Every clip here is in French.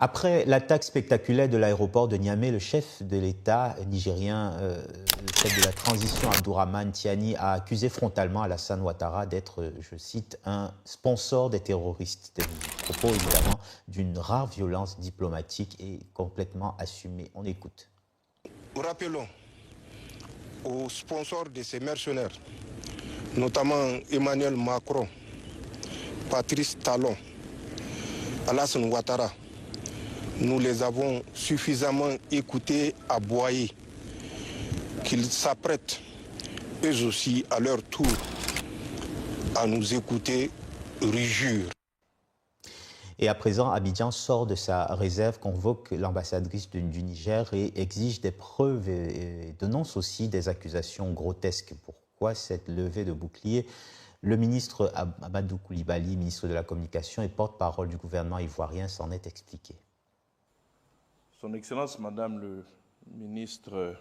Après l'attaque spectaculaire de l'aéroport de Niamey, le chef de l'État nigérien, le chef de la transition Abdourahmane Tiani, a accusé frontalement Alassane Ouattara d'être, je cite, un sponsor des terroristes. Des propos évidemment d'une rare violence diplomatique et complètement assumée. On écoute. Rappelons aux sponsors de ces mercenaires, notamment Emmanuel Macron, Patrice Talon, Alassane Ouattara, nous les avons suffisamment écoutés aboyer, qu'ils s'apprêtent eux aussi à leur tour à nous écouter rugir. Et à présent, Abidjan sort de sa réserve, convoque l'ambassadrice du Niger et exige des preuves et dénonce aussi des accusations grotesques. Pourquoi cette levée de bouclier? Le ministre Amadou Koulibaly, ministre de la Communication et porte-parole du gouvernement ivoirien, s'en est expliqué. Son Excellence, Madame le ministre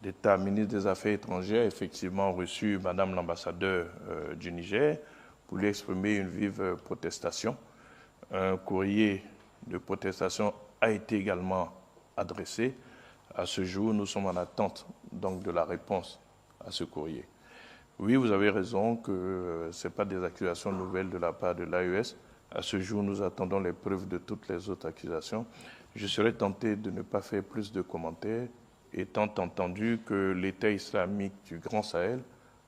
d'État, ministre des Affaires étrangères, a effectivement reçu Madame l'ambassadeur du Niger pour lui exprimer une vive protestation. Un courrier de protestation a été également adressé. À ce jour, nous sommes en attente donc de la réponse à ce courrier. Oui, vous avez raison que ce n'est pas des accusations nouvelles de la part de l'AES. À ce jour, nous attendons les preuves de toutes les autres accusations. Je serais tenté de ne pas faire plus de commentaires, étant entendu que l'État islamique du Grand Sahel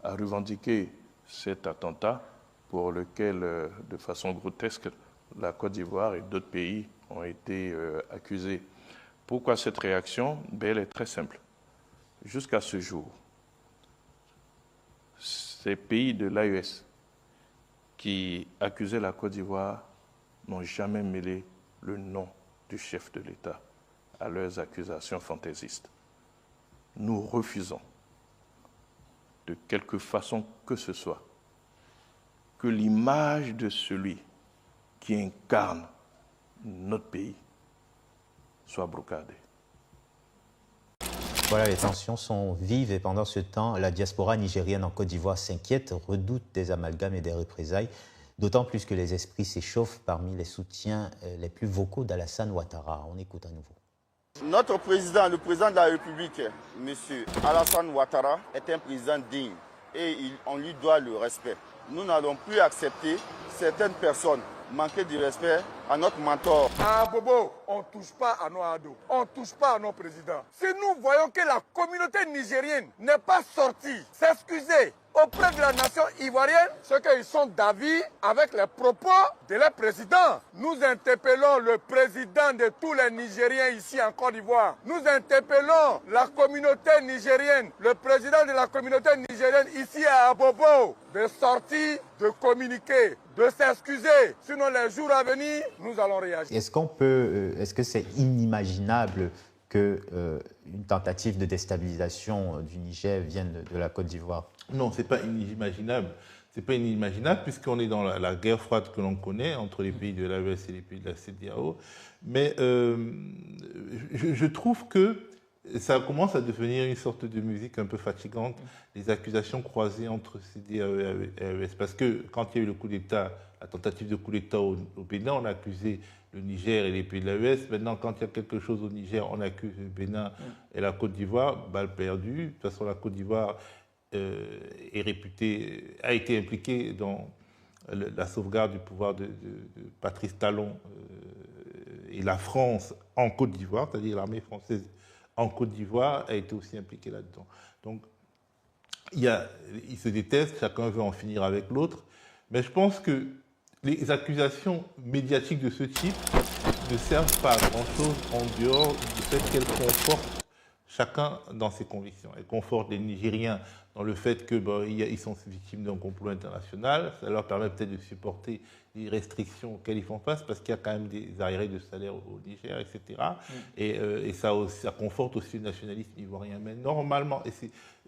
a revendiqué cet attentat pour lequel, de façon grotesque, la Côte d'Ivoire et d'autres pays ont été accusés. Pourquoi cette réaction? Elle est très simple. Jusqu'à ce jour, ces pays de l'AES qui accusaient la Côte d'Ivoire n'ont jamais mêlé le nom du chef de l'État à leurs accusations fantaisistes. Nous refusons, de quelque façon que ce soit, que l'image de celui qui incarne notre pays soit brocadée. Voilà, les tensions sont vives et pendant ce temps, la diaspora nigérienne en Côte d'Ivoire s'inquiète, redoute des amalgames et des représailles, d'autant plus que les esprits s'échauffent parmi les soutiens les plus vocaux d'Alassane Ouattara. On écoute à nouveau. Notre président, le président de la République, M. Alassane Ouattara, est un président digne et on lui doit le respect. Nous n'allons plus accepter certaines personnes manquer de respect à notre mentor. À Bobo, on ne touche pas à nos ados, on ne touche pas à nos présidents. Si nous voyons que la communauté nigérienne n'est pas sortie s'excuser auprès de la nation ivoirienne, c'est qu'ils sont d'avis avec les propos de leur président. Nous interpellons le président de tous les Nigériens ici en Côte d'Ivoire. Nous interpellons la communauté nigérienne, le président de la communauté nigérienne ici à Abobo, de sortir, de communiquer, de s'excuser. Sinon, les jours à venir, nous allons réagir. Est-ce que c'est inimaginable qu'une tentative de déstabilisation du Niger vienne de la Côte d'Ivoire? Non, ce n'est pas inimaginable. Ce n'est pas inimaginable puisqu'on est dans la guerre froide que l'on connaît entre les pays de l'AES et les pays de la CEDEAO. Mais je trouve que ça commence à devenir une sorte de musique un peu fatigante, les accusations croisées entre CEDEAO et AES. Parce que quand il y a eu le coup d'État, la tentative de coup d'État au Bénin, on a accusé le Niger et les pays de l'AES. Maintenant, quand il y a quelque chose au Niger, on accuse le Bénin et la Côte d'Ivoire, balle perdue. De toute façon, la Côte d'Ivoire est réputée, a été impliquée dans la sauvegarde du pouvoir de Patrice Talon et la France en Côte d'Ivoire, c'est-à-dire l'armée française en Côte d'Ivoire a été aussi impliquée là-dedans. Donc, ils se détestent, chacun veut en finir avec l'autre, mais je pense que les accusations médiatiques de ce type ne servent pas à grand-chose en dehors du fait qu'elles confortent chacun dans ses convictions. Elles confortent les Nigériens dans le fait qu'ils sont victimes d'un complot international. Ça leur permet peut-être de supporter les restrictions auxquelles ils font face parce qu'il y a quand même des arriérés de salaire au Niger, etc. Et ça conforte aussi le nationalisme ivoirien. Mais normalement,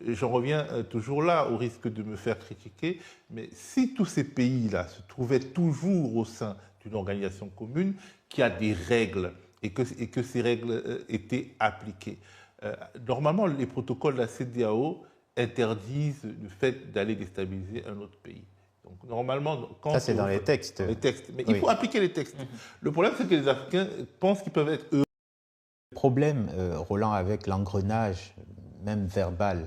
j'en reviens toujours là, au risque de me faire critiquer, mais si tous ces pays-là se trouvaient toujours au sein d'une organisation commune qui a des règles et que ces règles étaient appliquées, normalement, les protocoles de la CEDEAO interdisent le fait d'aller déstabiliser un autre pays. Donc, normalement, quand ça, c'est dans les textes. Les textes. Mais Oui. il faut appliquer les textes. Le problème, c'est que les Africains pensent qu'ils peuvent être eux. Le problème, Roland, avec l'engrenage, même verbal,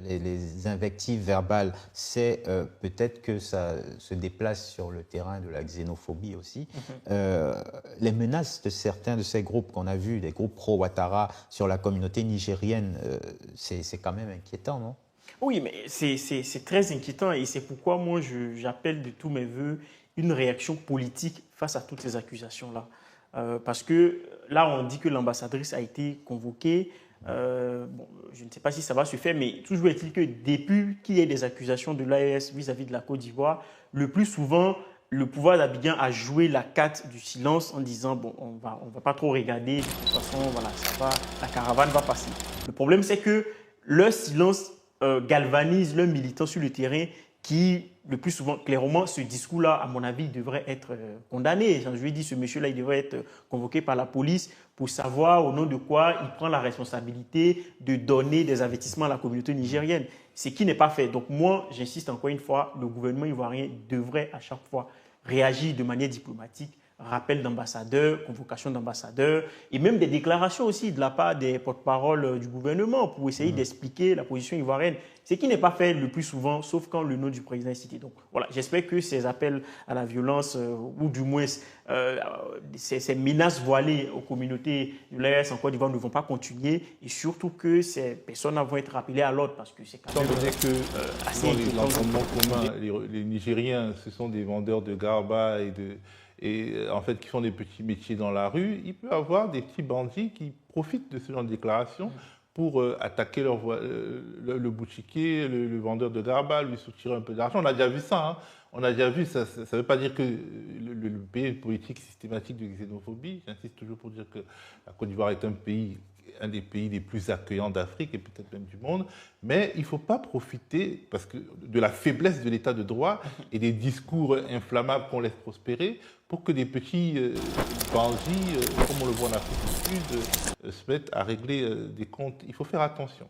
les invectives verbales, c'est peut-être que ça se déplace sur le terrain de la xénophobie aussi. Les menaces de certains de ces groupes qu'on a vus, des groupes pro-Ouattara sur la communauté nigérienne, c'est quand même inquiétant, non? Oui, mais c'est très inquiétant et c'est pourquoi moi j'appelle de tous mes voeux une réaction politique face à toutes ces accusations-là. Parce que là, on dit que l'ambassadrice a été convoquée. Bon, je ne sais pas si ça va se faire, mais toujours est-il que depuis qu'il y ait des accusations de l'AES vis-à-vis de la Côte d'Ivoire, le plus souvent, le pouvoir d'Abidjan a joué la carte du silence en disant bon, on va pas trop regarder, de toute façon, voilà, ça va, la caravane va passer. Le problème, c'est que leur silence galvanise leurs militants sur le terrain qui, le plus souvent, clairement, ce discours-là, à mon avis, devrait être condamné. Je lui ai dit, ce monsieur-là, il devrait être convoqué par la police pour savoir au nom de quoi il prend la responsabilité de donner des avertissements à la communauté nigérienne. Ce qui n'est pas fait. Donc moi, j'insiste encore une fois, le gouvernement ivoirien devrait à chaque fois réagir de manière diplomatique, rappel d'ambassadeurs, convocation d'ambassadeurs et même des déclarations aussi de la part des porte-parole du gouvernement pour essayer d'expliquer la position ivoirienne. Ce qui n'est pas fait le plus souvent, sauf quand le nom du président est cité. Donc voilà, j'espère que ces appels à la violence ou du moins ces menaces voilées aux communautés de l'AES en Côte d'Ivoire ne vont pas continuer et surtout que ces personnes vont être rappelées à l'ordre parce que c'est quand même assez dans l'environnement commun, les Nigériens, ce sont des vendeurs de garba et en fait qui font des petits métiers dans la rue. Il peut y avoir des petits bandits qui profitent de ce genre de déclaration pour attaquer le boutiquier, le vendeur de garba, lui soutirer un peu d'argent. On a déjà vu ça. Hein. On a déjà vu ça. Ça ne veut pas dire que le pays a une politique systématique de xénophobie. J'insiste toujours pour dire que la Côte d'Ivoire est un des pays les plus accueillants d'Afrique et peut-être même du monde. Mais il ne faut pas profiter de la faiblesse de l'état de droit et des discours inflammables qu'on laisse prospérer pour que des petits bandits, comme on le voit en Afrique du Sud, se mettent à régler des comptes. Il faut faire attention.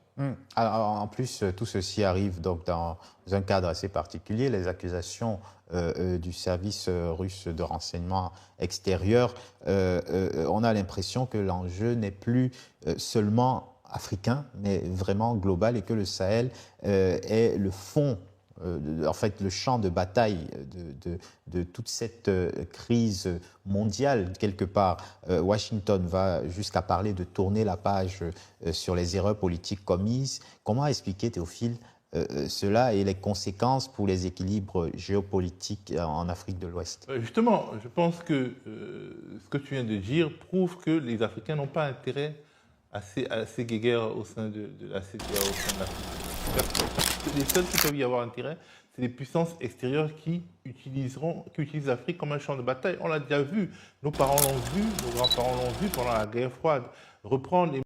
Alors, en plus, tout ceci arrive donc dans un cadre assez particulier. Les accusations du service russe de renseignement extérieur, on a l'impression que l'enjeu n'est plus seulement africain, mais vraiment global et que le Sahel est le fond, en fait le champ de bataille de toute cette crise mondiale quelque part. Washington va jusqu'à parler de tourner la page sur les erreurs politiques commises. Comment expliquer, Théophile, cela et les conséquences pour les équilibres géopolitiques en Afrique de l'Ouest? Justement, je pense que ce que tu viens de dire prouve que les Africains n'ont pas intérêt à ces guéguerres au sein de la CEDEAO, au sein de l'Afrique. Les seuls qui peuvent y avoir intérêt, c'est les puissances extérieures qui utilisent l'Afrique comme un champ de bataille. On l'a déjà vu, nos parents l'ont vu, nos grands-parents l'ont vu pendant la guerre froide. Reprendre les